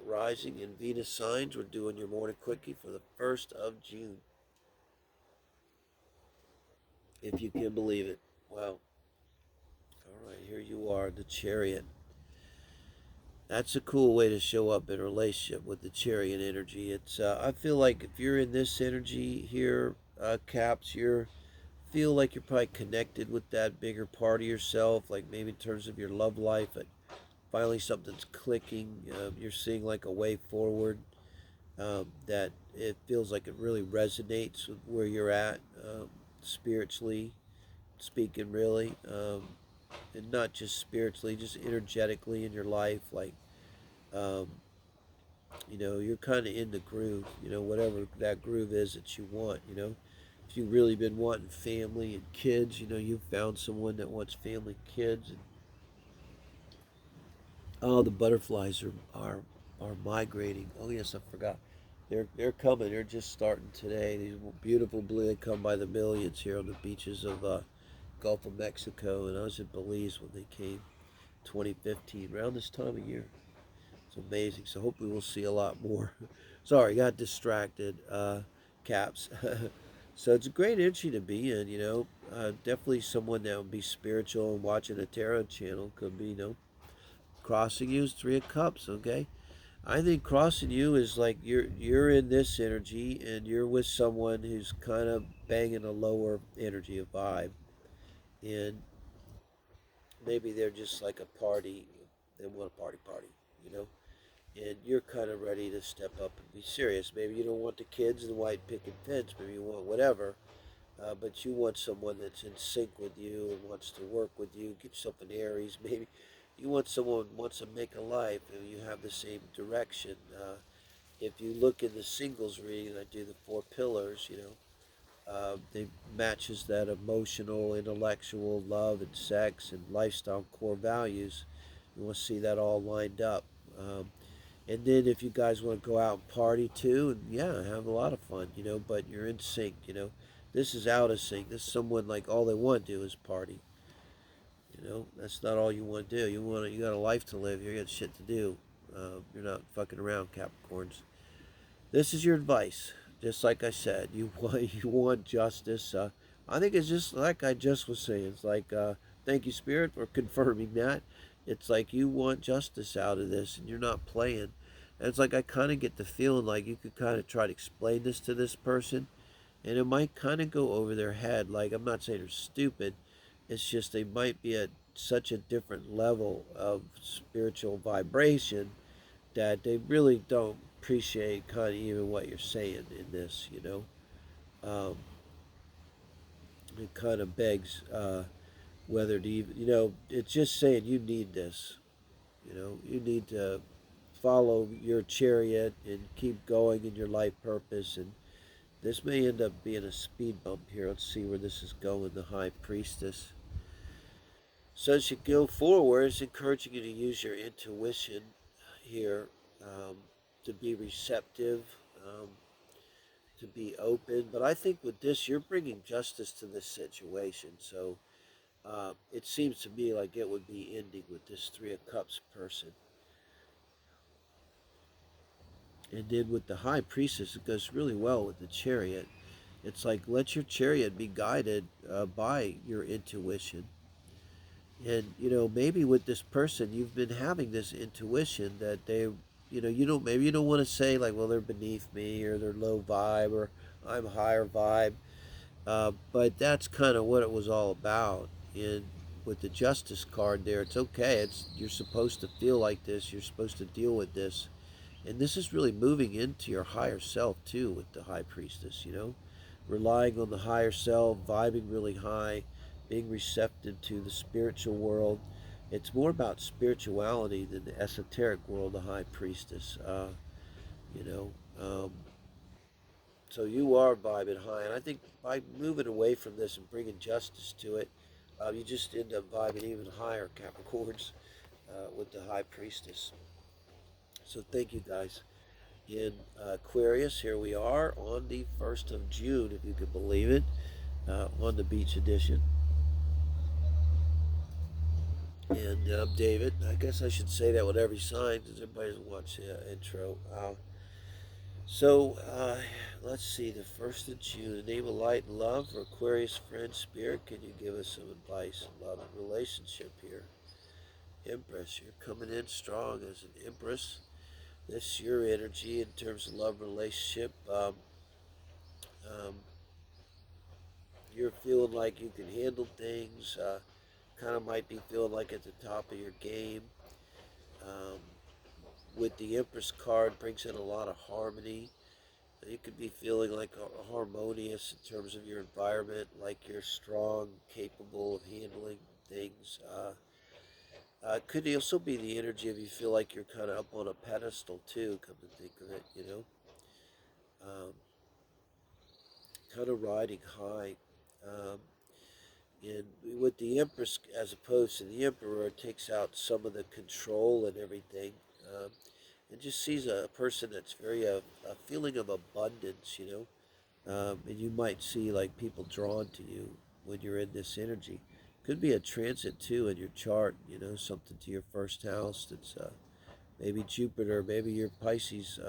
rising, and Venus signs. We're doing your morning quickie for the 1st of June, if you can believe it. Wow. All right, here you are, the Chariot. That's a cool way to show up in a relationship with the Chariot energy. It's I feel like if you're in this energy here, Caps, you feel like you're probably connected with that bigger part of yourself, like maybe in terms of your love life, but finally something's clicking. You're seeing like a way forward. That it feels like it really resonates with where you're at, spiritually speaking, really, and not just spiritually, just energetically in your life. Like, um, you're kind of in the groove, whatever that groove is that you want, If you've really been wanting family and kids, you've found someone that wants family, kids, and oh, the butterflies are migrating. Oh yes, I forgot. They're coming. They're just starting today. These beautiful blue. They come by the millions here on the beaches of Gulf of Mexico, and I was in Belize when they came, 2015, around this time of year. It's amazing. So hopefully we'll see a lot more. Sorry, got distracted. Caps. So it's a great energy to be in. Definitely someone that would be spiritual and watching a tarot channel could be. Crossing you is 3 of Cups. Okay. I think crossing you is like you're in this energy and you're with someone who's kind of banging a lower energy, a vibe, and maybe they're just like a party. They want a party, you know, and you're kind of ready to step up and be serious. Maybe you don't want the kids and the white picket fence. Maybe you want whatever, but you want someone that's in sync with you and wants to work with you. Get yourself an Aries. Maybe you want someone who wants to make a life and you have the same direction. If you look in the singles reading, I do the 4 pillars, they matches that emotional, intellectual, love and sex and lifestyle core values. You want to see that all lined up. And then if you guys want to go out and party too, and yeah, have a lot of fun, but you're in sync. This is out of sync. This is someone like all they want to do is party. That's not all you want to do. You got a life to live. You got shit to do. You're not fucking around, Capricorns. This is your advice. Just like I said, you want justice. I think it's just like I just was saying. It's like thank you, Spirit, for confirming that. It's like you want justice out of this, and you're not playing. And it's like I kind of get the feeling like you could kind of try to explain this to this person, and it might kind of go over their head. Like I'm not saying they're stupid. It's just they might be at such a different level of spiritual vibration that they really don't appreciate kind of even what you're saying in this. It kind of begs whether to even, it's just saying you need this. You need to follow your chariot and keep going in your life purpose. And this may end up being a speed bump here. Let's see where this is going. The High Priestess. So as you go forward, it's encouraging you to use your intuition here, um, to be receptive, um, to be open. But I think with this, you're bringing justice to this situation. So it seems to me like it would be ending with this 3 of Cups person. And then with the High Priestess, it goes really well with the Chariot. It's like let your chariot be guided by your intuition. And maybe with this person, you've been having this intuition that they maybe you don't want to say like, well, they're beneath me or they're low vibe or I'm higher vibe. But that's kind of what it was all about. And with the Justice card there, it's okay. You're supposed to feel like this. You're supposed to deal with this. And this is really moving into your higher self too with the High Priestess, relying on the higher self, vibing really high, being receptive to the spiritual world. It's more about spirituality than the esoteric world, the High Priestess. You know, um, so you are vibing high, and I think by moving away from this and bringing justice to it, you just end up vibing even higher, Capricorns, with the High Priestess. So thank you guys. In Aquarius, here we are on the 1st of June, if you can believe it, on the beach edition. And I'm David. I guess I should say that with every sign because everybody doesn't watch the intro. So let's see, the 1st of June, the name of light and love for Aquarius friend spirit. Can you give us some advice on love and relationship here? Empress, you're coming in strong as an Empress. This is your energy in terms of love relationship. Um, you're feeling like you can handle things. Kind of might be feeling like at the top of your game. Um, with the Empress card, brings in a lot of harmony. You could be feeling like harmonious in terms of your environment, like you're strong, capable of handling things. Could also be the energy of you feel like you're kind of up on a pedestal too. Come to think of it, um, kind of riding high. Um, and with the Empress, as opposed to the Emperor, it takes out some of the control and everything. Um, and just sees a person that's very a feeling of abundance. And you might see like people drawn to you when you're in this energy. Could be a transit too in your chart, something to your first house that's maybe Jupiter, maybe your Pisces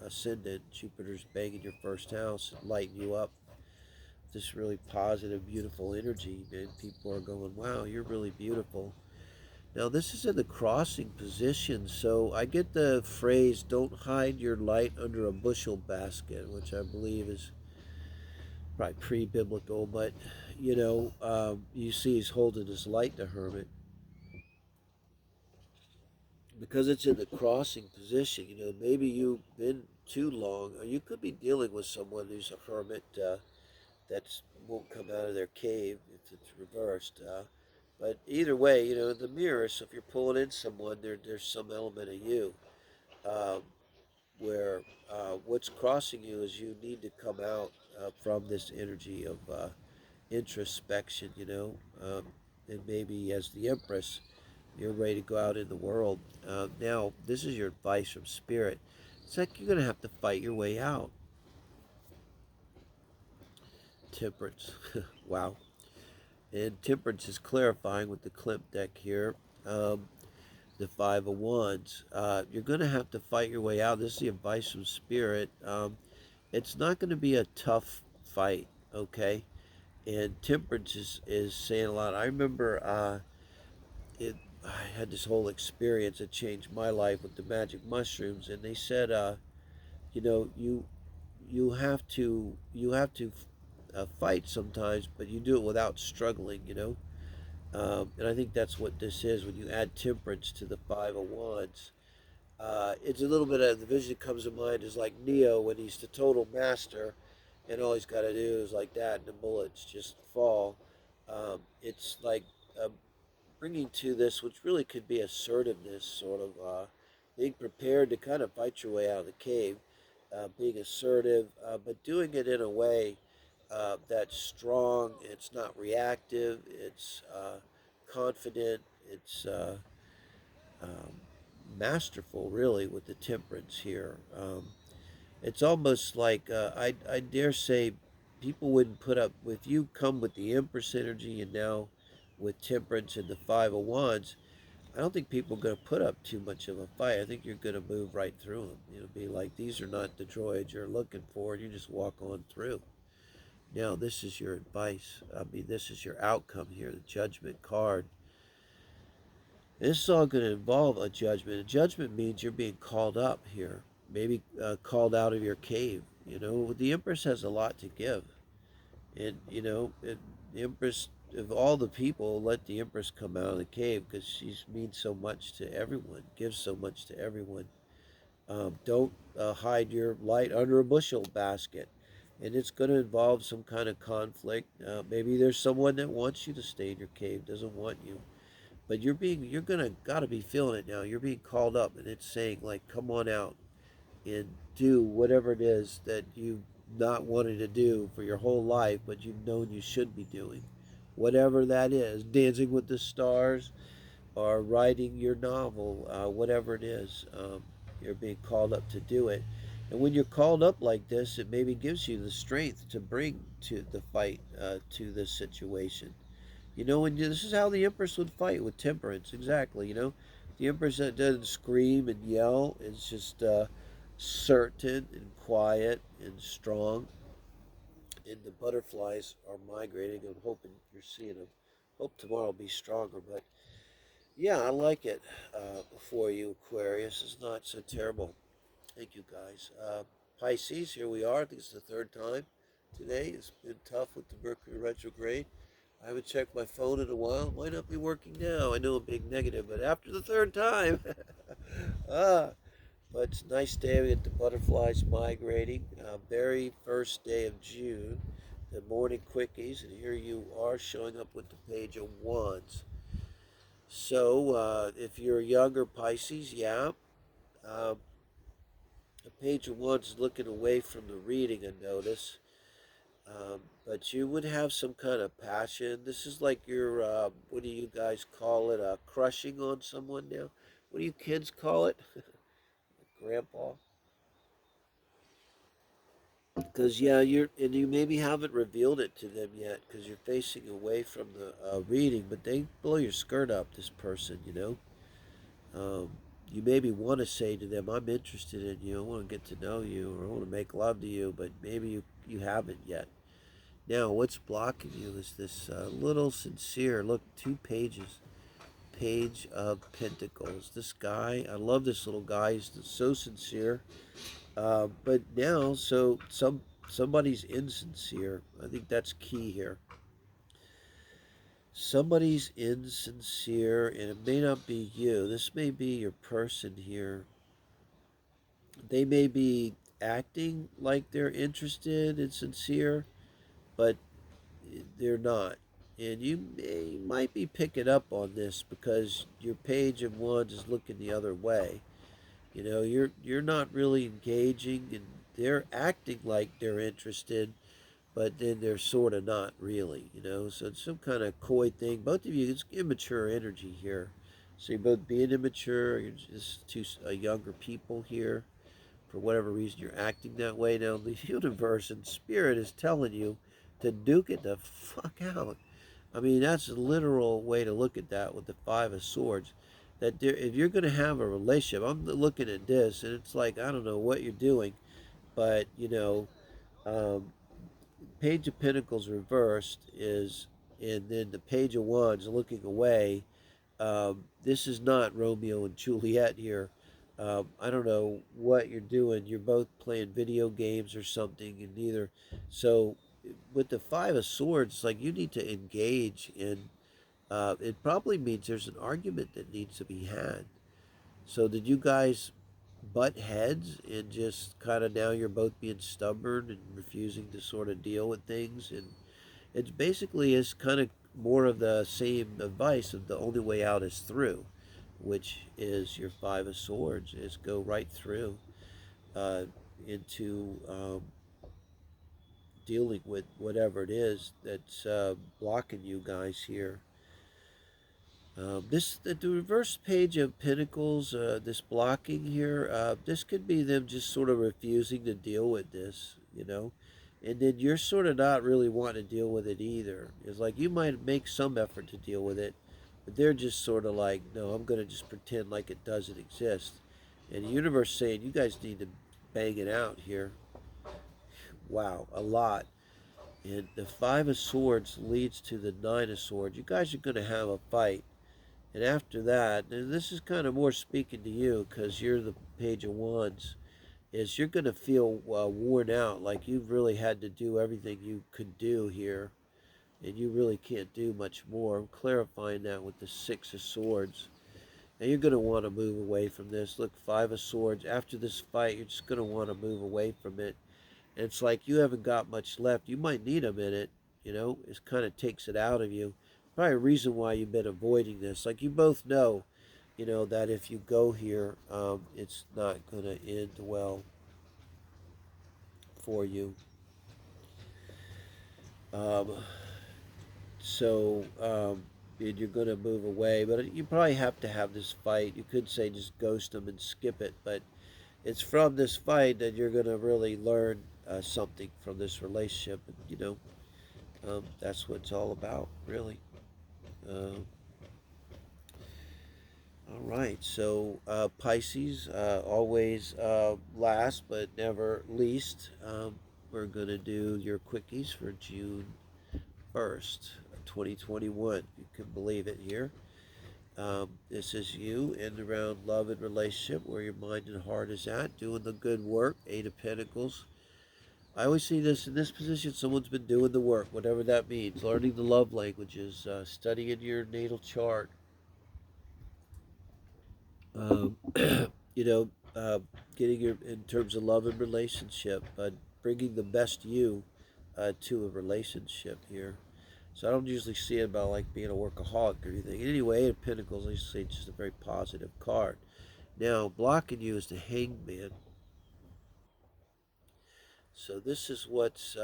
ascendant. Jupiter's banging your first house and lighting you up. This really positive, beautiful energy, and people are going, wow, you're really beautiful. Now, this is in the crossing position, so I get the phrase, don't hide your light under a bushel basket, which I believe is probably pre-biblical, but you see he's holding his light, the hermit, because it's in the crossing position. Maybe you've been too long, or you could be dealing with someone who's a hermit that won't come out of their cave if it's reversed. But either way, the mirror. So if you're pulling in someone, there's some element of you um, where what's crossing you is you need to come out from this energy of introspection, and maybe as the Empress, you're ready to go out in the world. Now, this is your advice from Spirit. It's like you're going to have to fight your way out. Temperance. Wow. And Temperance is clarifying with the Klimt deck here. The Five of Wands. You're going to have to fight your way out. This is the advice from Spirit. It's not going to be a tough fight, okay? And Temperance is saying a lot. I remember I had this whole experience that changed my life with the magic mushrooms, and they said, you know, you you have to fight sometimes, but you do it without struggling. And I think that's what this is when you add Temperance to the Five of Wands. It's a little bit of the vision that comes to mind is like Neo when he's the total master, and all he's got to do is like that, and the bullets just fall. It's like uh, bringing to this, which really could be assertiveness, sort of being prepared to kind of fight your way out of the cave, being assertive, but doing it in a way that's strong. It's not reactive. It's confident. It's um, masterful, really, with the Temperance here. It's almost like I dare say people wouldn't put up with you come with the Empress energy and now with Temperance and the Five of Wands. I don't think people are going to put up too much of a fight. I think you're going to move right through them. Be like, these are not the droids you're looking for. You just walk on through. Now, this is your advice. I mean, this is your outcome here, the Judgment card. This is all going to involve a judgment. A judgment means you're being called up here, maybe called out of your cave. You know, the Empress has a lot to give. And, you know, the Empress, of all the people, let the Empress come out of the cave because she means so much to everyone, gives so much to everyone. Don't hide your light under a bushel basket. And it's going to involve some kind of conflict. Maybe there's someone that wants you to stay in your cave, doesn't want you. But you're gonna gotta be feeling it now. You're being called up, and it's saying like, come on out and do whatever it is that you not wanted to do for your whole life, but you've known you should be doing. Whatever that is, dancing with the stars, or writing your novel, whatever it is, you're being called up to do it. And when you're called up like this, it maybe gives you the strength to bring to the fight to this situation. You know, and this is how the Empress would fight with temperance. Exactly. You know, the Empress that doesn't scream and yell is just certain and quiet and strong. And the butterflies are migrating. I'm hoping you're seeing them. Hope tomorrow will be stronger. But yeah, I like it for you, Aquarius. It's not so terrible. Thank you, guys. Pisces, here we are. I think it's the third time today. It's been tough with the Mercury retrograde. I haven't checked my phone in a while. It might not be working now. I know I'm being negative, but after the third time, ah, but it's a nice day. We get the butterflies migrating. Very first day of June, the morning quickies, and here you are showing up with the Page of Wands. So if you're a younger Pisces, yeah, uh, the Page of Wands is looking away from the reading, I notice. But you would have some kind of passion. This is like your, what do you guys call it? Crushing on someone now? What do you kids call it? Grandpa? Because, yeah, and you maybe haven't revealed it to them yet because you're facing away from the reading, but they blow your skirt up, this person, you know? You maybe want to say to them, I'm interested in you, I want to get to know you, or I want to make love to you, but maybe you haven't yet. Now, what's blocking you is this little sincere. Look, 2 pages. Page of Pentacles. This guy, I love this little guy. He's so sincere. But now, so somebody's insincere. I think that's key here. Somebody's insincere, and it may not be you. This may be your person here. They may be acting like they're interested and sincere, but they're not. And might be picking up on this because your Page of Wands is looking the other way. You know, you're not really engaging, and they're acting like they're interested, but then they're sort of not really. You know, so it's some kind of coy thing. Both of you, it's immature energy here. So you're both being immature. You're just two younger people here. For whatever reason, you're acting that way. Now, the universe and spirit is telling you to duke it the fuck out. I mean, that's a literal way to look at that with the Five of Swords. That if you're going to have a relationship, I'm looking at this, and it's like, I don't know what you're doing, but, you know, um, Page of Pentacles reversed is, and then the Page of Wands looking away. This is not Romeo and Juliet here. I don't know what you're doing. You're both playing video games or something, and neither. So, with the Five of Swords, like you need to engage in. It probably means there's an argument that needs to be had. So, did you guys butt heads and just kind of now you're both being stubborn and refusing to sort of deal with things? And it's basically is kind of more of the same advice of the only way out is through, which is your Five of Swords, is go right through uh, into dealing with whatever it is that's blocking you guys here. The reverse Page of Pentacles, this blocking here, this could be them just sort of refusing to deal with this, you know, and then you're sort of not really wanting to deal with it either. It's like you might make some effort to deal with it, but they're just sort of like, no, I'm going to just pretend like it doesn't exist. And the universe saying, you guys need to bang it out here. Wow, a lot. And the Five of Swords leads to the Nine of Swords. You guys are going to have a fight. And after that, and this is kind of more speaking to you because you're the Page of Wands, is you're going to feel worn out, like you've really had to do everything you could do here, and you really can't do much more. I'm clarifying that with the Six of Swords. And you're going to want to move away from this. Look, Five of Swords. After this fight, you're just going to want to move away from it. And it's like you haven't got much left. You might need a minute, you know. It kind of takes it out of you. Probably a reason why you've been avoiding this. Like you both know, you know, that if you go here, it's not going to end well for you. Um, and you're going to move away, but you probably have to have this fight. You could say just ghost them and skip it, but it's from this fight that you're going to really learn something from this relationship. You know, that's what it's all about, really. Uh, all right, so Pisces, always last but never least, we're going to do your quickies for June 1st, 2021. You can believe it here. This is you in and around love and relationship, where your mind and heart is at, doing the good work. Eight of Pentacles. I always see this in this position. Someone's been doing the work, whatever that means. Learning the love languages, studying your natal chart. Um, you know, getting your in terms of love and relationship, bringing the best you to a relationship here. So I don't usually see it about like being a workaholic or anything. Anyway, Eight of Pentacles, I say it's just a very positive card. Now, blocking you is the Hangman. So this is what's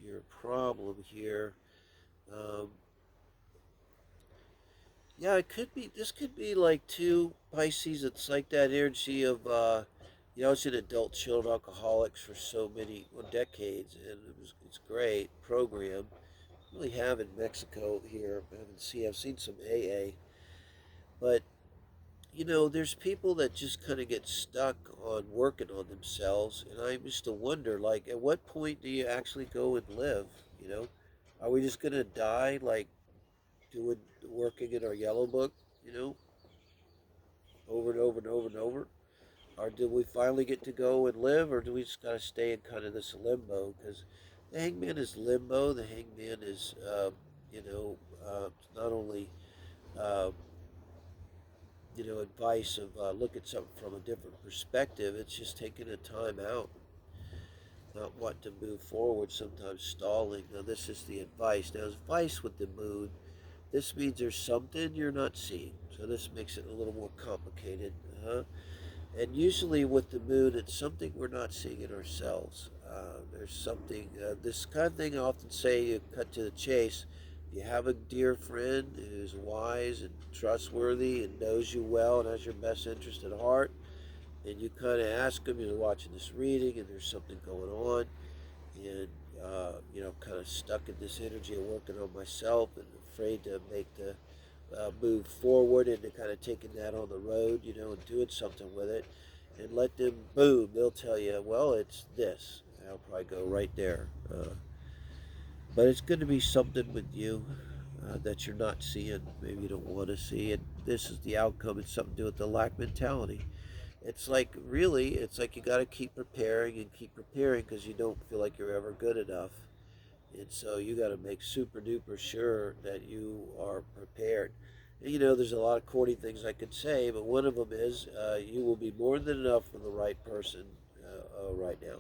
your problem here. Um, yeah, it could be. This could be like two Pisces. It's like that energy of, you know, it's an adult chilled alcoholics for so many decades, and it's great program. Really have in Mexico here. I've seen some AA, but you know, there's people that just kind of get stuck on working on themselves, and I used to wonder, like, at what point do you actually go and live? You know, are we just gonna die like doing working in our yellow book? You know, over and over and over and over? Or do we finally get to go and live, or do we just gotta stay in kind of this limbo? Because the Hangman is limbo. The Hangman is, you know, not only uh, you know, advice of look at something from a different perspective. It's just taking a time out, not wanting to move forward, sometimes stalling. Now, this is the advice. Now, advice with the moon, this means there's something you're not seeing. So this makes it a little more complicated. And usually with the moon, it's something we're not seeing in ourselves. There's something, this kind of thing I often say, you cut to the chase. If you have a dear friend who's wise and trustworthy and knows you well and has your best interest at heart, and you kind of ask them, you're watching this reading and there's something going on, and, you know, kind of stuck in this energy of working on myself and afraid to make the move forward into kind of taking that on the road, you know, and doing something with it, and let them, boom, they'll tell you, well, it's this. And I'll probably go right there. But it's going to be something with you that you're not seeing, maybe you don't want to see, and this is the outcome. It's something to do with the lack mentality. It's like, really, it's like you got to keep preparing and keep preparing because you don't feel like you're ever good enough. And so you got to make super duper sure that you are prepared. And, you know, there's a lot of corny things I could say, but one of them is you will be more than enough for the right person right now.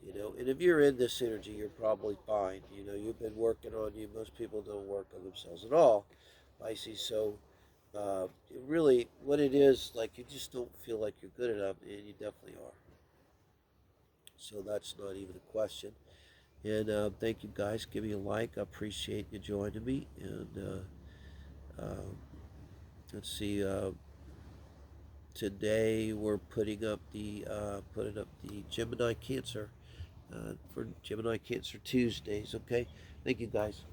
You know, and if you're in this energy, you're probably fine. You know, you've been working on you. Most people don't work on themselves at all, Pisces. So really, what it is, like, you just don't feel like you're good enough, and you definitely are. So that's not even a question. And thank you guys. Give me a like. I appreciate you joining me. And let's see. Today we're putting up the Gemini Cancer for Gemini Cancer Tuesdays. Okay. Thank you guys.